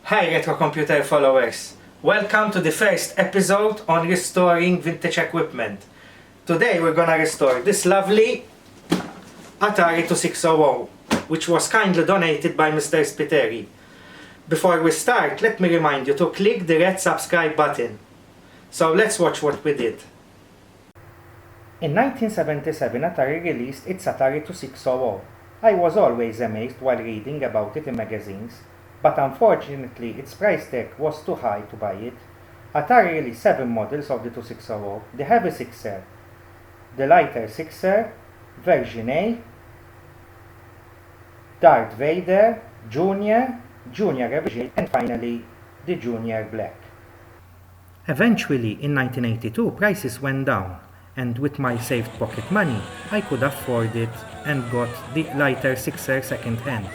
Hi Retro Computer followers, welcome to the first episode on restoring vintage equipment. Today we're gonna restore this lovely Atari 2600, which was kindly donated by Mr. Spiteri. Before we start, let me remind you to click the red subscribe button. So let's watch what we did. In 1977, Atari released its Atari 2600. I was always amazed while reading about it in magazines, but unfortunately its price tag was too high to buy it. Atari released 7 models of the 2600, the heavy 6er, the lighter 6er, version A, Darth Vader, Junior, Junior Revision, and finally the Junior Black. Eventually, in 1982, prices went down, and with my saved pocket money, I could afford it and got the lighter 6er second hand.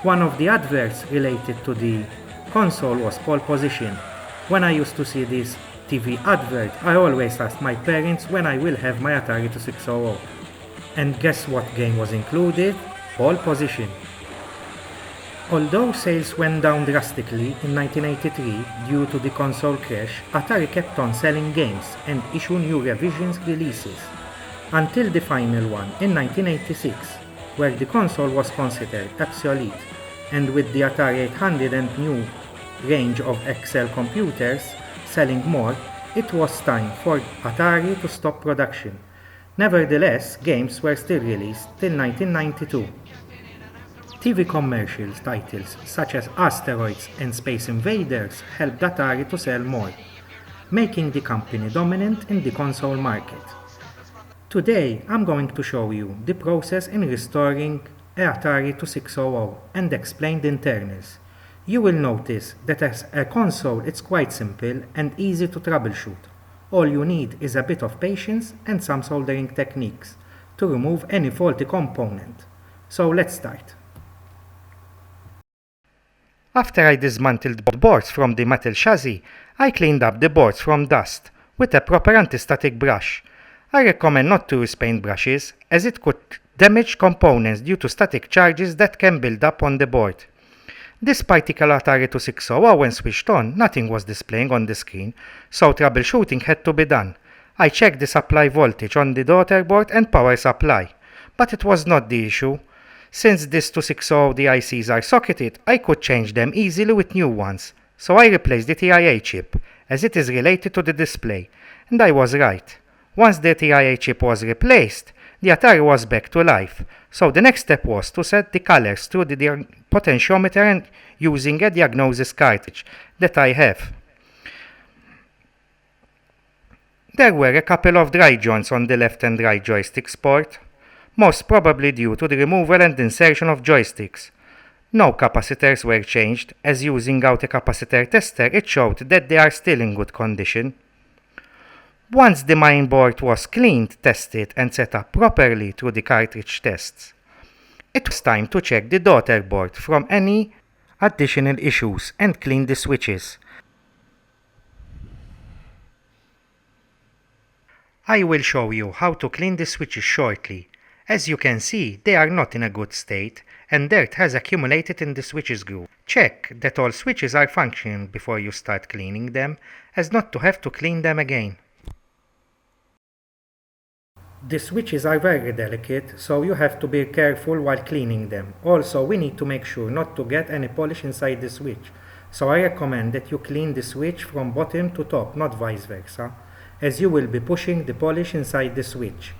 One of the adverts related to the console was pole position. When I used to see this TV advert, I always asked my parents when I will have my Atari 2600. And guess what game was included? Pole position. Although sales went down drastically in 1983 due to the console crash, Atari kept on selling games and issued new revisions releases, until the final one in 1986, where the console was considered obsolete, and with the Atari 800 and new range of Excel computers selling more, it was time for Atari to stop production. Nevertheless, games were still released till 1992. TV commercials titles such as Asteroids and Space Invaders helped Atari to sell more, making the company dominant in the console market. Today, I'm going to show you the process in restoring a Atari 2600 and explain the internals. You will notice that as a console it's quite simple and easy to troubleshoot. All you need is a bit of patience and some soldering techniques to remove any faulty component. So let's start. After I dismantled both boards from the metal chassis, I cleaned up the boards from dust with a proper anti-static brush. I recommend not to use paint brushes, as it could damage components due to static charges that can build up on the board. This particular Atari 2600, when switched on, nothing was displaying on the screen, so troubleshooting had to be done. I checked the supply voltage on the daughter board and power supply, but it was not the issue. Since this 2600 the ICs are socketed, I could change them easily with new ones, so I replaced the TIA chip, as it is related to the display, and I was right. Once the TIA chip was replaced, the Atari was back to life, so the next step was to set the colors through the potentiometer and using a diagnosis cartridge that I have. There were a couple of dry joints on the left and right joystick port, most probably due to the removal and insertion of joysticks. No capacitors were changed, as using out a capacitor tester it showed that they are still in good condition. Once the main board was cleaned, tested and set up properly through the cartridge tests, it was time to check the daughter board from any additional issues and clean the switches. I will show you how to clean the switches shortly. As you can see, they are not in a good state and dirt has accumulated in the switches groove. Check that all switches are functioning before you start cleaning them, as not to have to clean them again. The switches are very delicate, so you have to be careful while cleaning them. Also, we need to make sure not to get any polish inside the switch, so I recommend that you clean the switch from bottom to top, not vice versa, as you will be pushing the polish inside the switch.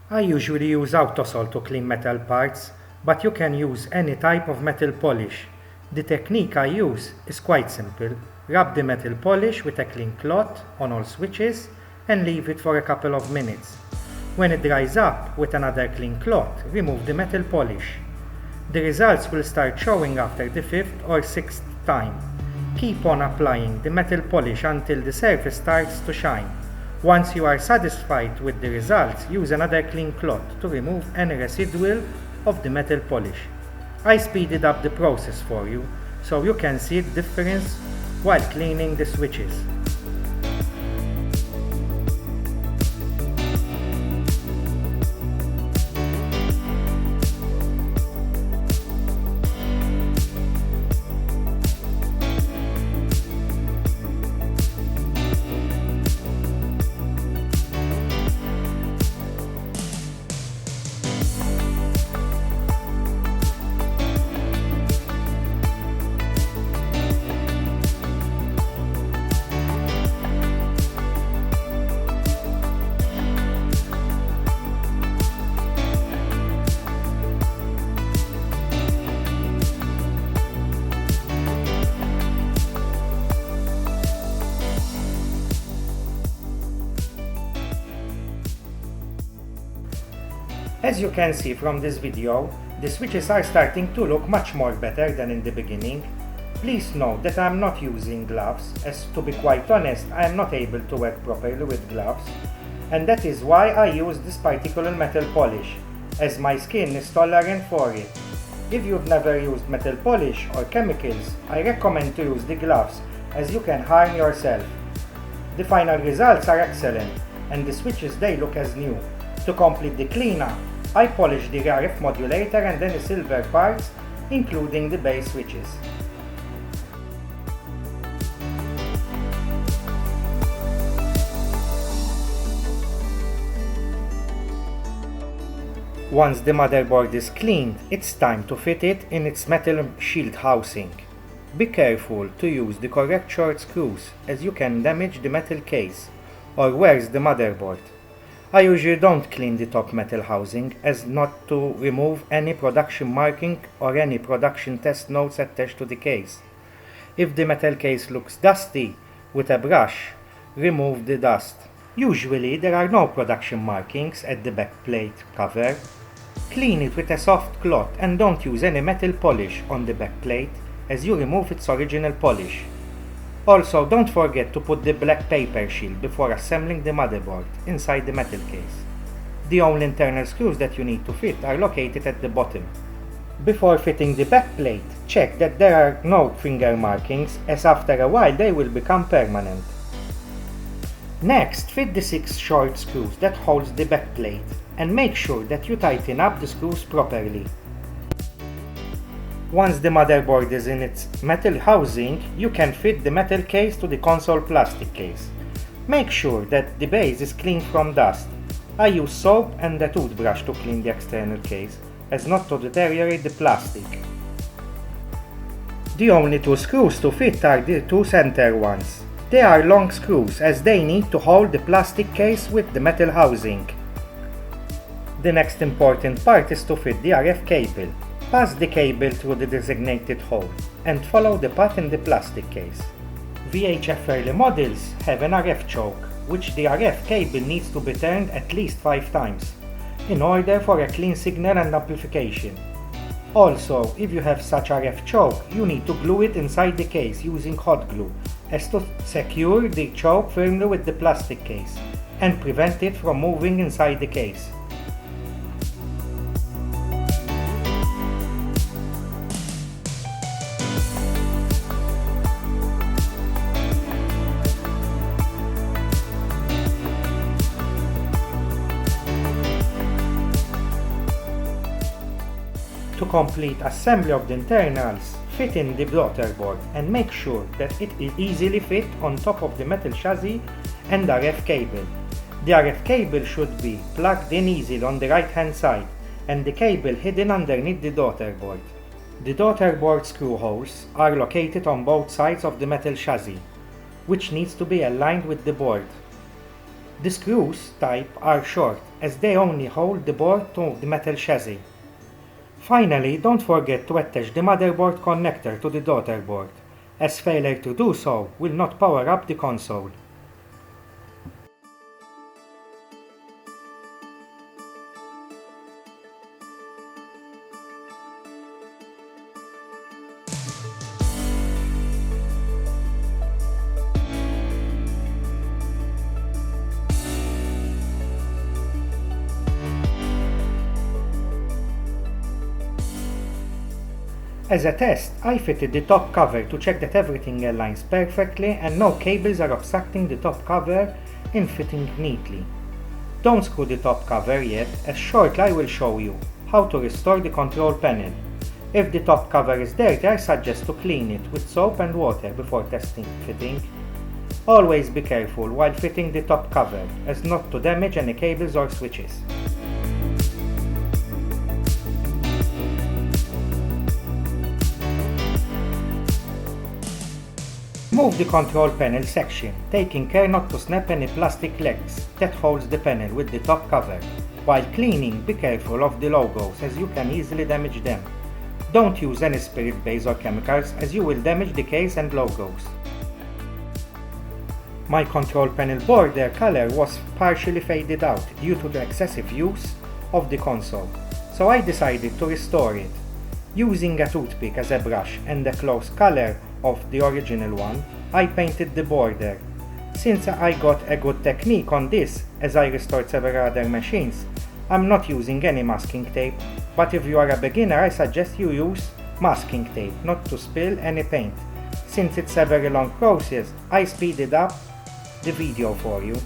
I usually use Autosol to clean metal parts, but you can use any type of metal polish. The technique I use is quite simple. Rub the metal polish with a clean cloth on all switches and leave it for a couple of minutes. When it dries up with another clean cloth, remove the metal polish. The results will start showing after the 5th or 6th time. Keep on applying the metal polish until the surface starts to shine. Once you are satisfied with the results, use another clean cloth to remove any residual of the metal polish. I speeded up the process for you, so you can see the difference while cleaning the switches. As you can see from this video, the switches are starting to look much more better than in the beginning. Please note that I am not using gloves, as to be quite honest, I am not able to work properly with gloves, and that is why I use this particular metal polish, as my skin is tolerant for it. If you've never used metal polish or chemicals, I recommend to use the gloves, as you can harm yourself. The final results are excellent, and the switches they look as new. To complete the cleanup, I polished the RF modulator and then the silver parts, including the base switches. Once the motherboard is cleaned, it's time to fit it in its metal shield housing. Be careful to use the correct short screws, as you can damage the metal case, or worse, the motherboard. I usually don't clean the top metal housing, as not to remove any production marking or any production test notes attached to the case. If the metal case looks dusty, with a brush, remove the dust. Usually there are no production markings at the back plate cover. Clean it with a soft cloth and don't use any metal polish on the back plate, as you remove its original polish. Also, don't forget to put the black paper shield before assembling the motherboard inside the metal case. The only internal screws that you need to fit are located at the bottom. Before fitting the back plate, check that there are no finger markings, as after a while they will become permanent. Next, fit the 6 short screws that holds the back plate, and make sure that you tighten up the screws properly. Once the motherboard is in its metal housing, you can fit the metal case to the console plastic case. Make sure that the base is clean from dust. I use soap and a toothbrush to clean the external case, as not to deteriorate the plastic. The only 2 screws to fit are the 2 center ones. They are long screws, as they need to hold the plastic case with the metal housing. The next important part is to fit the RF cable. Pass the cable through the designated hole and follow the path in the plastic case. VHF early models have an RF choke, which the RF cable needs to be turned at least 5 times in order for a clean signal and amplification. Also, if you have such RF choke, you need to glue it inside the case using hot glue, as to secure the choke firmly with the plastic case and prevent it from moving inside the case. To complete assembly of the internals, fit in the daughter board and make sure that it is easily fit on top of the metal chassis and RF cable. The RF cable should be plugged in easily on the right hand side and the cable hidden underneath the daughter board. The daughter board screw holes are located on both sides of the metal chassis, which needs to be aligned with the board. The screws type are short, as they only hold the board to the metal chassis. Finally, don't forget to attach the motherboard connector to the daughter board, as failure to do so will not power up the console. As a test, I fitted the top cover to check that everything aligns perfectly and no cables are obstructing the top cover in fitting neatly. Don't screw the top cover yet, as shortly I will show you how to restore the control panel. If the top cover is dirty, I suggest to clean it with soap and water before testing fitting. Always be careful while fitting the top cover, as not to damage any cables or switches. Remove the control panel section, taking care not to snap any plastic legs that holds the panel with the top cover. While cleaning, be careful of the logos, as you can easily damage them. Don't use any spirit base or chemicals, as you will damage the case and logos. My control panel border color was partially faded out due to the excessive use of the console, so I decided to restore it. Using a toothpick as a brush and the close color of the original one, I painted the border. Since I got a good technique on this, as I restored several other machines, I'm not using any masking tape, but if you are a beginner I suggest you use masking tape, not to spill any paint. Since it's a very long process, I speeded up the video for you.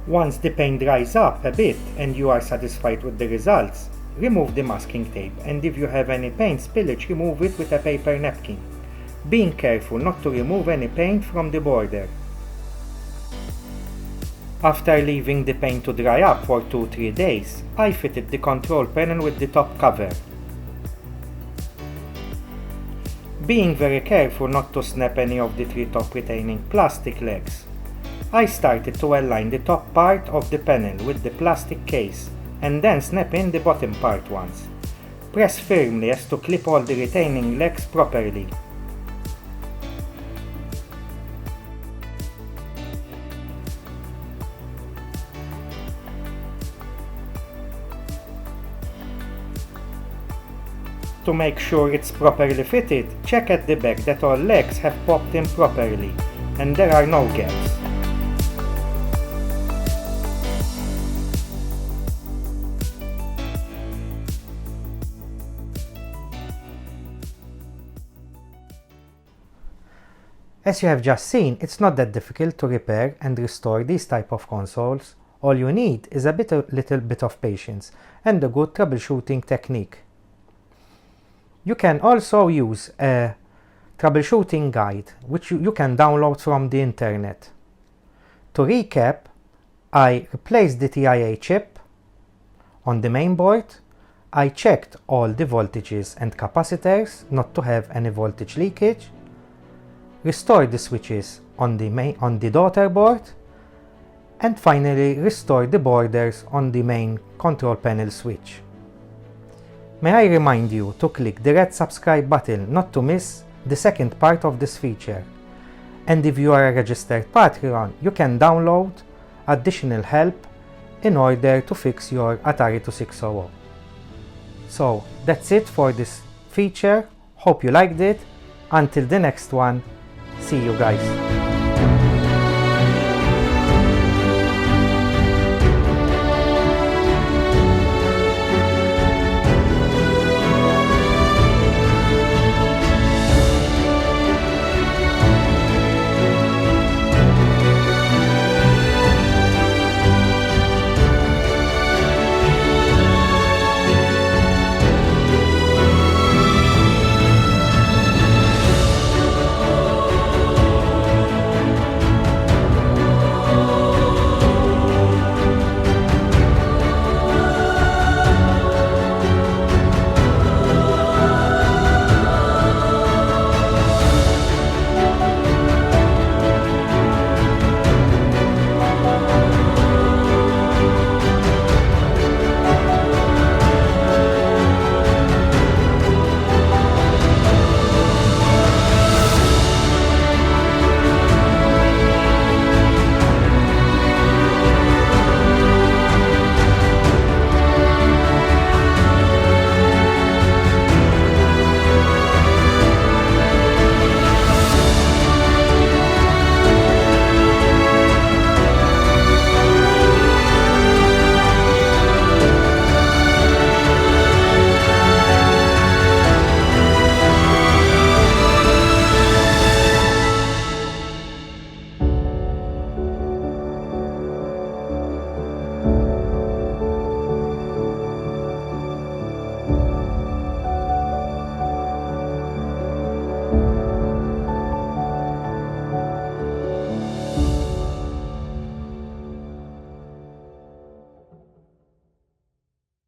Once the paint dries up a bit and you are satisfied with the results, remove the masking tape, and if you have any paint spillage, remove it with a paper napkin, being careful not to remove any paint from the border. After leaving the paint to dry up for 2-3 days, I fitted the control panel with the top cover. Being very careful not to snap any of the 3 top retaining plastic legs, I started to align the top part of the panel with the plastic case and then snap in the bottom part once. Press firmly as to clip all the retaining legs properly. To make sure it's properly fitted, check at the back that all legs have popped in properly and there are no gaps. As you have just seen, it's not that difficult to repair and restore these type of consoles. All you need is a little bit of patience and a good troubleshooting technique. You can also use a troubleshooting guide which you can download from the internet. To recap, I replaced the TIA chip on the main board. I checked all the voltages and capacitors not to have any voltage leakage. Restore the switches on the daughter board, and finally restore the borders on the main control panel switch. May I remind you to click the red subscribe button not to miss the second part of this feature. And if you are a registered Patreon, you can download additional help in order to fix your Atari 2600. So that's it for this feature. Hope you liked it. Until the next one. See you guys.